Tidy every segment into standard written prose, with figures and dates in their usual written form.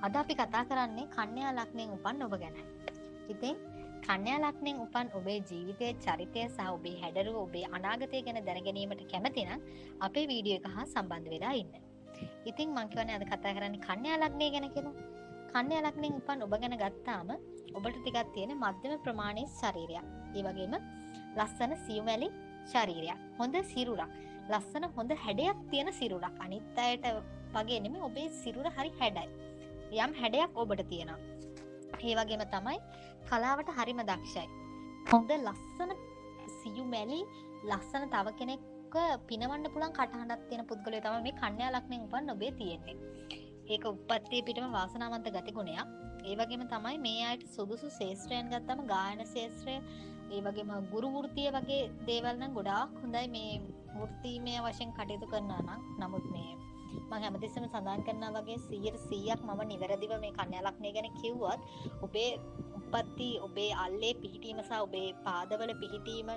අද අපි කතා කරන්නේ කන්‍යා ලග්නයෙන් උපන් ඔබ ගැන. ඉතින් කන්‍යා ලග්නයෙන් උපන් ඔබේ ජීවිතයේ චරිතය සහ ඔබේ හැඩරුව ඔබේ අනාගතය ගැන දැන ගැනීමට කැමති නම් අපේ වීඩියෝ එක හා සම්බන්ධ වෙලා ඉන්න. ඉතින් මම කියන්නේ අද කතා කරන්නේ කන්‍යා ලග්නය ගැන කියලා. කන්‍යා ලග්නයෙන් උපන් ඔබ ගැන ගත්තාම ඔබට ටිකක් තියෙන මධ්‍යම ප්‍රමාණයේ ශරීරයක්. ඒ වගේම ලස්සන සියුමැලි ශරීරයක්. හොඳ සිරුරක්. ලස්සන හොඳ හැඩයක් තියෙන සිරුරක්. අනිත් අයට වගේ නෙමෙයි ඔබේ සිරුර හරි හැඩයි. යම් හැඩයක් ඔබට තියෙනවා. ඒ වගේම තමයි කලාවට හරිම දක්ෂයි. හොඳ ලස්සන සියුමැලි ලස්සන තව කෙනෙක්ව පිනවන්න පුළුවන් කටහඬක් තියෙන පුද්ගලයෝ තමයි මේ කන්‍යා ලග්නයෙන් උපන් ඔබේ තියෙන්නේ. ඒක උප්පත්තිය පිටම වාසනාවන්ත ගතිගුණයක්. ඒ වගේම තමයි මේ අයට සුදුසු ශාස්ත්‍රයන් ගත්තම ගායන ශාස්ත්‍රය, ඒ වගේම ගුරු වෘත්තිය වගේ දේවල් නම් ගොඩාක් හොඳයි මේ වෘත්තීමය වශයෙන් කටයුතු කරනවා නම්. නමුත් මේ මම හැමතිස්සෙම සඳහන් කරනවා වගේ 100%ක් මම නිවැරදිව මේ කන්‍යා ලග්නය ගැන කිව්වත් ඔබේ උප්පත්ති, ඔබේ අල්ලේ පිහිටීම සහ ඔබේ පාදවල පිහිටීම,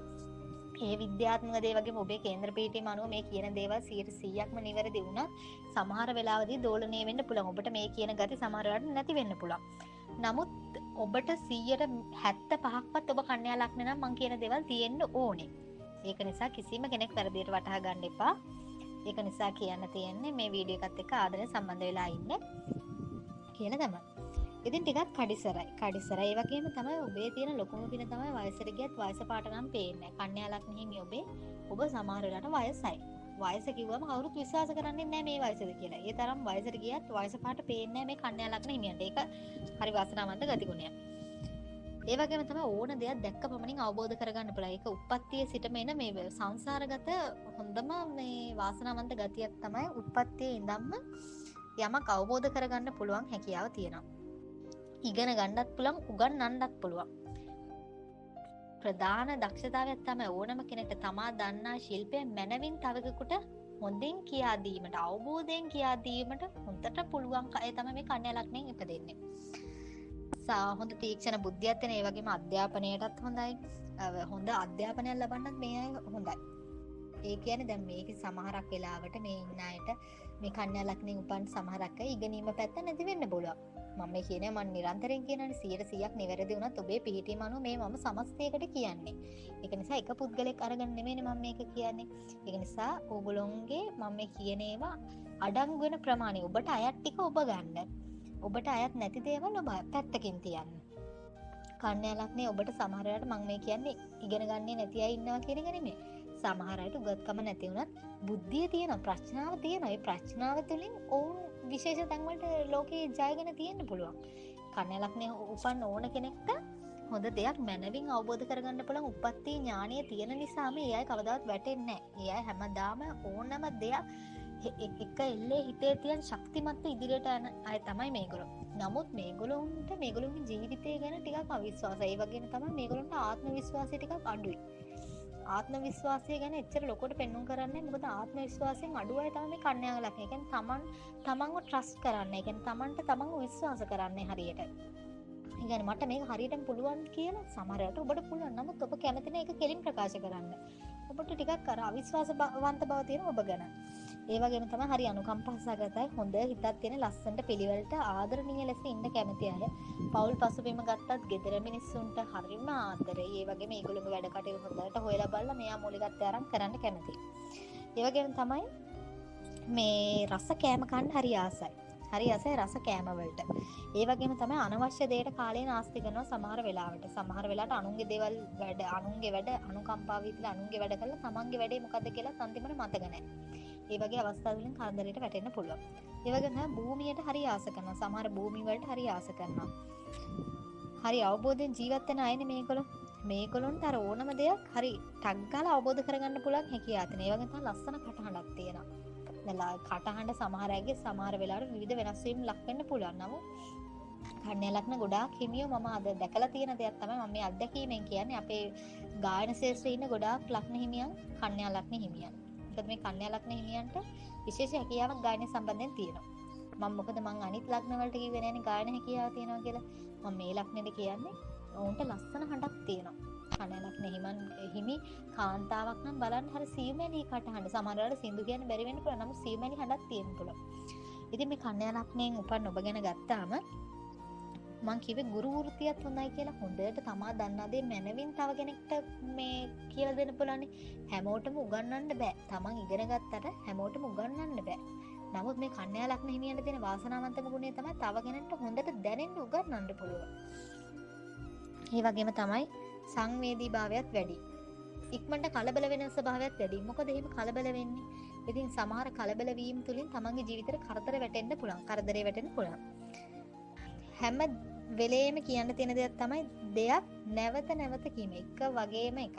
ඒ විද්‍යාත්මක දේ වගේම ඔබේ කේන්ද්‍ර පිහිටීම අනුව මේ කියන දේවල් 100%ක්ම නිවැරදි වුණත් සමහර වෙලාවදී දෝලණය වෙන්න පුළුවන්. ඔබට මේ කියන ගති සමහර වෙලාවට නැති වෙන්න පුළුවන්. නමුත් ඔබට 75%ක්වත් ඔබ කන්‍යා ලග්න නම් මම කියන දේවල් තියෙන්න ඕනේ. ඒක නිසා කිසිම කෙනෙක් වැරදියට වටහා ගන්න එපා. ඒක නිසා කියන්න තියෙන්නේ මේ වීඩියෝ එකත් එක්ක ආදරෙන් සම්බන්ධ වෙලා ඉන්න කියලා තමයි. ඉතින් ටිකක් කඩිසරයි. ඒ වගේම තමයි ඔබේ තියෙන ලොකුම පින තමයි වයසට ගියත් වයස පාට නම් පේන්නේ නැහැ. කන්‍යා ලග්න හිමි ඔබ සමහර වෙලාවට වයසයි. වයස කිව්වම කවුරුත් විශ්වාස කරන්නේ නැහැ මේ වයසද කියලා. ඒ තරම් වයසට ගියත් වයස පාට පේන්නේ නැහැ මේ කන්‍යා ලග්න හිමියන්ට. ඒක හරි වාසනාවන්ත ගතිගුණයක්. ඒ වගේම තමයි ඕන දෙයක් දැක්ක පමණින් අවබෝධ කරගන්න පුළුවන්. ඒක උප්පත්තියේ සිටම එන මේ සංසාරගත හොඳම මේ වාසනාවන්ත ගතියක් තමයි උප්පත්තියේ ඉඳන්ම යමක් අවබෝධ කරගන්න පුළුවන් හැකියාව තියෙනවා. ඉගෙන ගන්නත් පුළුවන්, උගන්වන්නත් පුළුවන්. ප්‍රධාන දක්ෂතාවයක් තමයි ඕනම කෙනෙක්ට තමා දන්නා ශිල්පය මනවින් තවකෙකුට හොඳින් කියා දීමට, අවබෝධයෙන් කියා දීමට හොඳට පුළුවන් අය තමයි මේ කන්‍යා ලග්නයෙන් ඉපදෙන්නේ. හොඳ තීක්ෂණ බුද්ධියක් තියෙන, ඒ වගේම අධ්‍යාපනයටත් හොඳයි. හොඳ අධ්‍යාපනයක් ලබන්නත් මේ අය හොඳයි. ඒ කියන්නේ දැන් මේකේ සමහරක් වෙලාවට මේ ඉන්න අයට මේ කන්‍යා ලග්නයෙන් උපන් සමහරක් අය ඉගෙනීම පැත්ත නැති වෙන්න පුළුවන්. මම මේ කියන්නේ මම නිරන්තරයෙන් කියනනේ 100%ක් නිවැරදි වුණත් ඔබේ පිහිටීම අනුව මේ මම සමස්තයකට කියන්නේ. ඒක නිසා එක පුද්ගලෙක් අරගෙන නෙමෙයිනේ මම මේක කියන්නේ. ඒක නිසා ඕගොල්ලොන්ගේ මම මේ කියන ඒවා අඩංගු වෙන ප්‍රමාණය ඔබට අයත් ටික ඔබ ගන්න. ඔබට අයත් නැති දේවල් ඔබ පැත්තකින් තියන්න. කන්‍යා ලග්නේ ඔබට සමහර වෙලාවට මම මේ කියන්නේ ඉගෙන ගන්නේ නැති අය ඉන්නවා කියන එක නෙමෙයි. සමහර අයට උගත්කම නැති වුණත් බුද්ධිය තියෙනවා, ප්‍රඥාව තියෙනවා. ඒ ප්‍රඥාව තුළින් ඔවුන් විශේෂ තැන් වලට ලෝකේ ජයගෙන තියෙන්න පුළුවන්. කන්‍යා ලග්නේ උපන් ඕන කෙනෙක්ට හොඳ දෙයක් මනවින් අවබෝධ කරගන්න පුළුවන් උප්පත්ති ඥානය තියෙන නිසාම ඒ අය කවදාවත් වැටෙන්නේ නැහැ. ඒ අය හැමදාම ඕනම දෙයක් එක එල්ලේ හිතේ තියන් ශක්තිමත්ව ඉදිරියට යන අය තමයි මේගොල්ලෝ. නමුත් මේගොල්ලෝගේ ජීවිතය ගැන ටිකක් අවිශ්වාසයි. ඒ වගේම තමයි මේගොල්ලන්ට ආත්ම විශ්වාසය ටිකක් අඩුයි. ආත්ම විශ්වාසය ගැන එච්චර ලොකුට පෙන්වන්න කරන්නේ. මොකද ආත්ම විශ්වාසයෙන් අඩු අය තමයි මේ කන්‍යා ලග්න. ඒ කියන්නේ තමන්ව ට්‍රස්ට් කරන්නේ. ඒ කියන්නේ තමන්ට තමන්ව විශ්වාස කරන්නේ හරියට. ඒ කියන්නේ මට මේක හරියටම පුළුවන් කියලා සමහරවිට ඔබට පුළුවන්. නමුත් ඔබ කැමති නැහැ ඒක කෙලින් ප්‍රකාශ කරන්න. ඔබට ටිකක් අර අවිශ්වාසවන්ත බව තියෙන ඔබ ගැන. ඒ වගේම තමයි හරි අනුකම්පා සහගතයි, හොඳ හිතක් තියෙන, ලස්සනට පිළිවෙලට ආදරණීය ලෙස ඉන්න කැමති අය. පෞල් පසුබිම ගත්තත් ගෙදර මිනිස්සුන්ට හරිම ආදරේ. ඒ වගේම මේගොල්ලෝගේ වැඩ කටයුතු හොඳට හොයලා බලලා මෙයා මූලිකත්වය අරන් කරන්න කැමතියි. ඒ වගේම තමයි මේ රස කෑම කන්න හරි ආසයි. හරි ආසයි රස කෑම වලට. ඒ වගේම තමයි අනවශ්‍ය දෙයට කාලේ නාස්ති කරනවා සමහර වෙලාවට. සමහර වෙලාවට අනුන්ගේ දේවල් වැඩ, අනුන්ගේ වැඩ අනුකම්පාව විදිහට අනුන්ගේ වැඩ කරලා තමන්ගේ වැඩේ මොකද්ද කියලා අන්තිමට මතක නැහැ. ඒ වගේ අවස්ථා වලින් කරදරයට වැටෙන්න පුළුවන්. ඒ වගේම තමයි භූමියට හරි ආස කරනවා. සමහර භූමි වලට හරි ආස කරනවා. හරි අවබෝධයෙන් ජීවත් වෙන අයනේ මේගොල්ලෝ. මේගොල්ලොන්ට අර ඕනම දෙයක් හරි ටක් ගාලා අවබෝධ කරගන්න පුළුවන් හැකියාව තියෙනවා. ඒ වගේම තමයි ලස්සන කටහඬක් තියෙනවා. දැන් කටහඬ සමහර අයගේ සමහර වෙලාවට විවිධ වෙනස් වීම් ලක් වෙන්න පුළුවන්. නමුත් කන්‍යා ලග්න ගොඩාක් හිමියෝ මම අද දැකලා තියෙන දෙයක් තමයි මම මේ අත්දැකීමෙන් කියන්නේ. අපේ ගායන ශාස්ත්‍රයේ ඉන්න ගොඩාක් ලග්න හිමියන් කන්‍යා ලග්න හිමියන්. මොකද මේ කන්‍යා ලග්න හිමියන්ට විශේෂ හැකියාවක් ගායන සම්බන්ධයෙන් තියෙනවා. මොකද මම අනිත් ලග්න වලට කිව්වේ නෑනේ ගායන හැකියාව තියෙනවා කියලා. මම මේ ලග්නෙට කියන්නේ ඔවුන්ට ලස්සන හඬක් තියෙනවා. කන්‍යා ලග්න හිමි කාන්තාවක් නම් බලන්න හරි සියුමැලි කටහඬ. සමහර වෙලාවට සින්දු කියන්න බැරි වෙන්න පුළුවන්. නමුත් සියුමැලි හඬක් තියෙන්න පුළුවන්. ඉතින් මේ කන්‍යා ලග්නයෙන් උපන් ඔබ ගැන ගත්තාම මං කිව්වේ ගුරු වෘත්තියත් හොඳයි කියලා. හොඳට තමා දන්නා දේ මනවින් තව කෙනෙක්ට මේ කියලා දෙන්න පුළුවන්. හැමෝටම උගන්වන්න බෑ. තමන් ඉගෙන ගත්තට හැමෝටම උගන්වන්න බෑ. නමුත් මේ කන්‍යා ලග්න හිමියන්ට තියෙන වාසනාවන්තම ගුණය තමයි තව කෙනෙක්ට හොඳට දැනෙන්න උගන්වන්න පුළුවන්. ඒ වගේම තමයි සංවේදී භාවයත් වැඩි. ඉක්මනට කලබල වෙන ස්වභාවයත් වැඩි. මොකද එහෙම කලබල වෙන්නේ? ඉතින් සමහර කලබල වීම තුලින් තමන්ගේ ජීවිතේට කරදර වැටෙන්න පුළුවන්. කරදරේ වැටෙන්න පුළුවන්. හැම වෙලේම කියන්න තියෙන දෙයක් තමයි දෙයක් නැවත නැවත කීම. එක වගේම එකක්.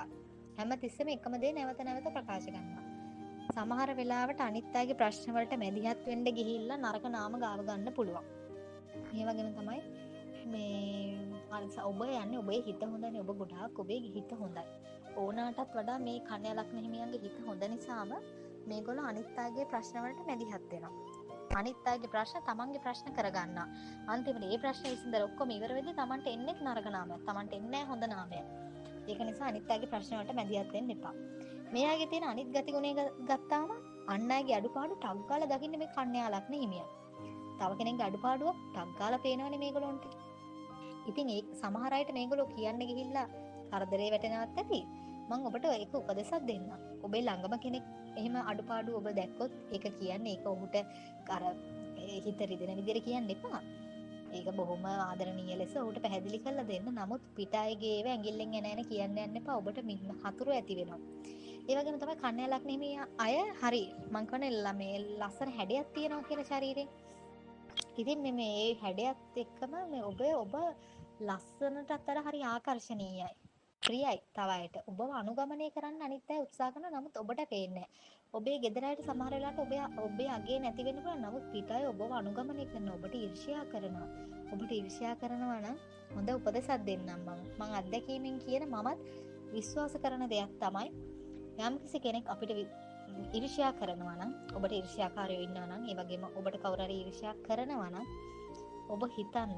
හැම තිස්සෙම එකම දේ නැවත නැවත ප්‍රකාශ කරනවා. සමහර වෙලාවට අනිත් අයගේ ප්‍රශ්න වලට මැදිහත් වෙන්න ගිහිල්ලා නරක නාම ගාව ගන්න පුළුවන්. මේ වගේම තමයි මේ ඔබ යන්නේ ඔබේ හිත හොඳනේ. ඔබ ගොඩාක් ඔබේ හිත හොඳයි. ඕනාටත් වඩා මේ කන්‍යා ලග්න හිමියන්ගේ හිත හොඳ නිසාම මේගොල්ලෝ අනිත් අයගේ ප්‍රශ්න වලට මැදිහත් වෙනවා. අනිත් අයගේ ප්‍රශ්න තමන්ගේ ප්‍රශ්න කරගන්නවා. අන්තිමට මේ ප්‍රශ්න විසඳලා ඔක්කොම ඉවර වෙද්දී තමන්ට එන්නේ නරක නාමයක්. තමන්ට එන්නේ හොඳ නාමයක්. ඒක නිසා අනිත් අයගේ ප්‍රශ්න වලට මැදිහත් වෙන්න එපා. මෙයාගේ තියෙන අනිත් ගතිගුණය ගත්තාම අන් අයගේ අඩුපාඩු ටක් ගාලා දකින්න මේ කන්‍යා ලග්න හිමියන්. තව කෙනෙක්ගේ අඩුපාඩුව ටක් ගාලා පේනවනේ මේගොල්ලොන්ට. ඉතින් ඒ සමහර අයට මේගොල්ලෝ කියන්න ගිහිල්ලා කරදරේ වැටෙනවත් ඇති. මම ඔබට ඒක උපදෙසක් දෙන්නම්. ඔබේ ළඟම කෙනෙක් එහෙම අඩුපාඩු ඔබ දැක්කොත් ඒක කියන්නේ ඒක ඔහුට අර හිත රිදෙන විදිහට කියන්න එපා. ඒක බොහොම ආදරණීය ලෙස ඔහුට පැහැදිලි කරලා දෙන්න. නමුත් පිටායේගේ ඒව ඇඟිල්ලෙන් එන කියන්න යන්න එපා. ඔබට හතුරු ඇති වෙනවා. ඒ වගේම තමයි කන්‍යා ලග්න හිමි අය හරි මං කියන්නේ මේ ලස්සන හැඩයක් තියෙනවා කියන ශරීරේ. ඉතින් මේ හැඩයත් එක්කම මේ ඔබ ලස්සනටත් අර හරි ආකර්ශනීයයි. ප්‍රියයි තව අයට. ඔබව අනුගමනය කරන්න අනිත් අය උත්සාහ කරනවා. නමුත් ඔබට පේන්නේ ඔබේ ගෙදර අයට සමහර වෙලාවට ඔබේ අගේ නැති වෙන්න පුළුවන්. නමුත් පිටය ඔබව අනුගමනය කරනවා. ඔබට ඊර්ෂ්‍යා කරනවා. ඔබට ඊර්ෂ්‍යා කරනවා නම් හොඳ උපදෙසක් දෙන්නම් මම අත්දැකීමෙන් කියන මමත් විශ්වාස කරන දෙයක් තමයි යම්කිසි කෙනෙක් අපිට ඊර්ෂ්‍යා කරනවා නම් ඔබට ඊර්ෂ්‍යාකාරයෝ ඉන්නවා නම් ඒ වගේම ඔබට කවුරු හරි ඊර්ෂ්‍යා කරනවා නම් ඔබ හිතන්න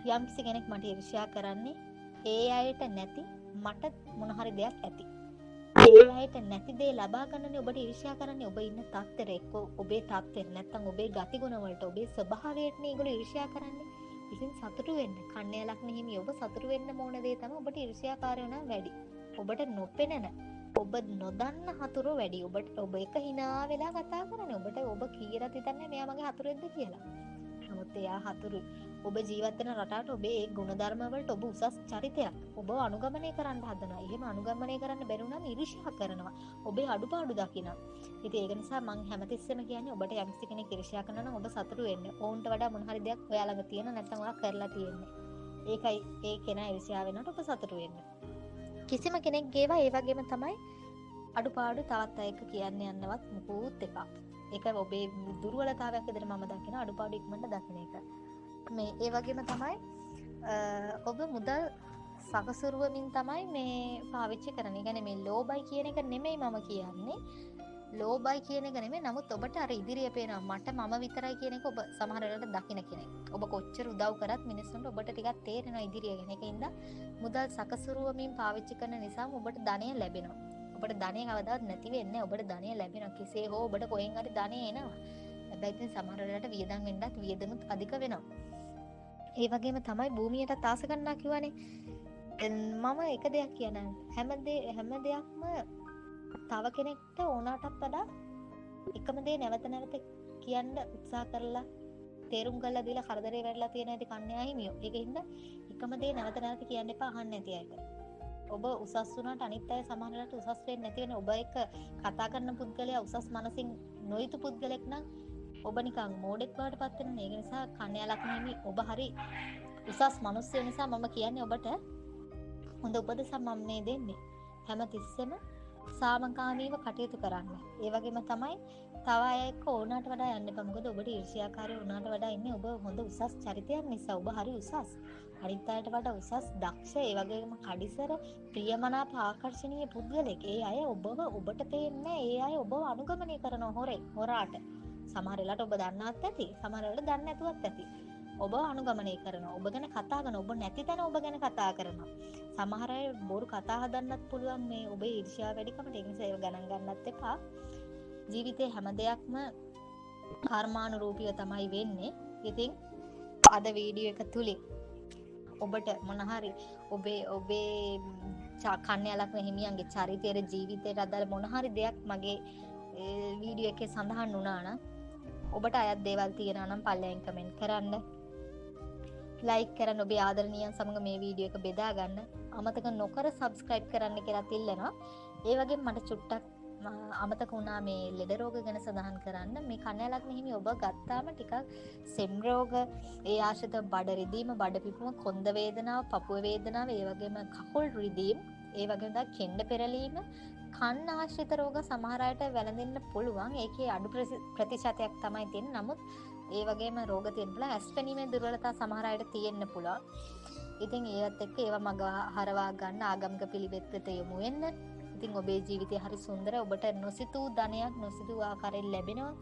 යම්කිසි කෙනෙක් මට ඊර්ෂ්‍යා කරන්නේ ඒ අයට නැති මට මොන හරි දෙයක් ඇති. ඒ අයට නැති දේ ලබා ගන්නනේ ඔබට ඊර්ෂ්‍යා කරන්නේ. ඔබ ඉන්න තත්ත්වෙට එක්ක ඔබේ තත්ත්වෙට නැත්තම් ඔබේ ගතිගුණ වලට ඔබේ ස්වභාවයට ඒගොල්ලෝ ඊර්ෂ්‍යා කරන්නේ. ඉතින් සතුටු වෙන්න. කන්‍යා ලග්න හිමි ඔබ සතුටු වෙන්න ඕන දේ තමයි ඔබට ඊර්ෂ්‍යාකාරයෝ නම් වැඩි. ඔබට නොපෙනෙන ඔබ නොදන්න හතුරු වැඩි. ඔබ එක hina වෙලා කතා කරන්නේ. ඔබට ඔබ කීරත් හිතන්නේ මෙයා මගේ හතුරෙක්ද කියලා. නමුත් එයා හතුරුයි. ඔබ ජීවත් වෙන රටාවට ඔබේ ඒ ගුණධර්ම වලට ඔබ උසස් චරිතයක්. ඔබ අනුගමනය කරන්න හදනවා. එහෙම අනුගමනය කරන්න බැරි වුණාම ඊර්ෂ්‍යා කරනවා. ඔබේ අඩුපාඩු දකිනවා. ඉතින් ඒක නිසා මම හැමතිස්සෙම කියන්නේ ඔබට යම්කිසි කෙනෙක් ඊර්ෂ්‍යා කරනවා නම් ඔබ සතුටු වෙන්න. ඕන්ට වඩා මොන හරි දෙයක් ඔයා ළඟ තියෙන නැත්නම් ඔයා කරලා තියෙන්නේ. ඒකයි ඒ කෙනා ඊර්ෂ්‍යා වෙනකොට ඔබ සතුටු වෙන්න. කිසිම කෙනෙක්ගේවා ඒ වගේම තමයි අඩුපාඩු තවත් අයක කියන්න යන්නවත් මොකුත් එපා. ඒක ඔබේ දුර්වලතාවයක් විදිහට මම දකින අඩුපාඩු ඉක්මනට දකින එක. මේ ඒ වගේම තමයි ඔබ මුදල් සකසුරුවමින් තමයි මේ පාවිච්චි කරන්නේ. කියන්නේ මේ ලෝභයි කියන එක නෙමෙයි මම කියන්නේ. ලෝභයි කියන එක නෙමෙයි. නමුත් ඔබට අර ඉදිරිය පේනවා මට මම විතරයි කියන එක ඔබ සමහර වෙලාවට දකින කෙනෙක්. ඔබ කොච්චර උදව් කරත් මිනිස්සුන්ට ඔබට ටිකක් තේරෙනවා ඉදිරිය ගැන. ඒකින්ද මුදල් සකසුරුවමින් පාවිච්චි කරන නිසා ඔබට ධනය ලැබෙනවා. ඔබට ධනය කවදාවත් නැති වෙන්නේ. ඔබට ධනය ලැබෙනවා. කෙසේ හෝ ඔබට කොහෙන් හරි ධනය එනවා. හැබැයි ඉතින් සමහර වෙලාවට වියදම් වෙන්නත් වියදමුත් අධික වෙනවා. ඒ වගේම තමයි භූමියටත් ආස කරනවා කියවනේ. මම එක දෙයක් කියනවා. හැම දෙයක්ම තව කෙනෙක්ට ඕනාටත් වඩා එකම දේ නැවත නැවත කියන්න උත්සාහ කරලා තේරුම් කරලා දීලා කරදරේ වැටලා තියෙන ඇති කන්‍යා හිමියෝ. ඒකින්ද එකම දේ නැවත නැවත කියන්න එපා අහන්න නැති අයට. ඔබ උසස් වුණාට අනිත් අය සමහර වෙලාවට උසස් වෙන්නේ නැති වෙන ඔබ එක්ක කතා කරන පුද්ගලයා උසස් මනසින් නොයුතු පුද්ගලෙක් නම් ඔබ නිකන් මෝඩෙක් බවට පත් වෙනවා. ඒක නිසා කන්‍යා ලග්න හිමි ඔබ හරි උසස් මිනිස්සු නිසා මම කියන්නේ ඔබට හොඳ උපදෙසක් මම මේ දෙන්නේ. හැම තිස්සෙම සාමකාමීව කටයුතු කරන්න. ඒ වගේම තමයි තව අය එක්ක ඕනාට වඩා යන්න එපා. මොකද ඔබට ඊර්ෂ්‍යාකාරී වුණාට වඩා ඉන්නේ ඔබ හොඳ උසස් චරිතයක් නිසා. ඔබ හරි උසස්. අනිත් අයට වඩා උසස් දක්ෂ ඒ වගේම කඩිසර ප්‍රියමනාප ආකර්ශනීය පුද්ගලෙක්. ඒ අය ඔබට පේන්නේ ඒ අය ඔබව අනුගමනය කරන හොරාට. සමහර වෙලාවට ඔබ දන්නවත් ඇති. සමහර වෙලාවට දන්නේ නැතුවත් ඇති. ඔබ අනුගමනය කරනවා. ඔබ ගැන කතා කරනවා. ඔබ නැති තැන ඔබ ගැන කතා කරනවා. සමහර අය බොරු කතා හදන්නත් පුළුවන් මේ ඔබේ ඊර්ෂ්‍යාව වැඩිකමට. ඒ නිසා ඒව ගණන් ගන්නත් එපා. ජීවිතේ හැම දෙයක්ම කර්මානුරූපීව තමයි වෙන්නේ. ඉතින් අද වීඩියෝ එක තුලින් ඔබට මොන හරි ඔබේ කන්‍යාලග්න හිමියන්ගේ චරිතයේ ජීවිතයට අදාළ මොන හරි දෙයක් මගේ වීඩියෝ එකේ සඳහන් වුණා නම් ඔබට අයත් දේවල් තියෙනවා නම් පල්ලෙන් කමෙන්ට් කරන්න. ලයික් කරන්න, ඔබේ ආදරණීයන් සමග මේ වීඩියෝ එක බෙදා ගන්න. අමතක නොකර සබ්ස්ක්‍රයිබ් කරන්න කියලා ඉල්ලනවා. ඒ වගේම මට චුට්ටක් අමතක වුණා මේ ලෙඩ රෝග ගැන සඳහන් කරන්න. මේ කන්‍යාලග්න හිමි ඔබ ගත්තාම ටිකක් සෙම් රෝග, ඒ ආශ්‍රිත බඩ රිදීම, බඩ පිපුම, කොන්ද වේදනාව, පපුව වේදනාව, ඒ වගේම කකුල් රිදීම, ඒ වගේම කෙන්ඩ පෙරලීම, කන් ආශ්‍රිත රෝග සමහර අයට වැළඳෙන්න පුළුවන්. ඒකේ අඩු ප්‍රතිශතයක් තමයි තියෙන්නේ. නමුත් ඒ වගේම රෝග තියෙන්න පුළුවන්. ඇස් පෙනීමේ දුර්වලතා සමහර අයට තියෙන්න පුළුවන්. ඉතින් ඒවත් එක්ක ඒවා මග හරවා ගන්න ආගමික පිළිවෙත්කට යොමු වෙන්න. ඉතින් ඔබේ ජීවිතය හරි සුන්දර. ඔබට නොසිතූ ධනයක් නොසිතූ ආකාරයෙන් ලැබෙනවා.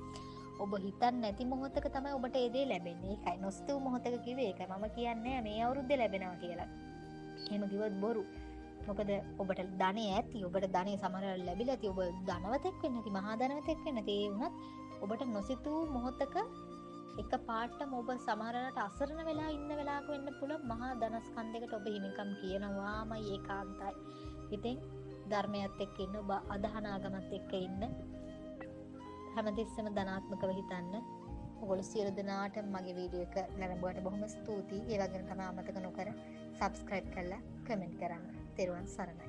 ඔබ හිතන්නේ නැති මොහොතක තමයි ඔබට ඒ දේ ලැබෙන්නේ. ඒකයි නොසිතූ මොහොතක කිව්වේ ඒකයි. මම කියන්නේ මේ අවුරුද්දේ ලැබෙනවා කියලා. එහෙම කිව්වොත් බොරු. මොකද ඔබට ධනෙ ඇති. ඔබට ධනෙ සමහර ලැබිලා ඇති. ඔබ ධනවතෙක් වෙන්න ඇති. මහා ධනවතෙක් වෙන්න ඇති. ඒ වුණත් ඔබට නොසිතූ මොහොතක එක පාටම ඔබ සමහරකට අසරණ වෙලා ඉන්න වෙලාවක වෙන්න පුළුවන් මහා ධනස්කන්ධයකට ඔබ හිමිකම් කියනවාමයි ඒකාන්තයි. ඉතින් ධර්මයත් එක්ක ඉන්න, ඔබ අදහන ආගමත් එක්ක ඉන්න. හැමතිස්සෙම ධනාත්මකව හිතන්න. ඔයගොල්ලෝ සියලු දෙනාට මගේ වීඩියෝ එක නරඹුවට බොහොම ස්තුතියි. ඒ වගේම තමයි අමතක නොකර සබ්ස්ක්‍රයිබ් කරලා කමෙන්ට් කරන්න. තෙරුවන් සරණයි.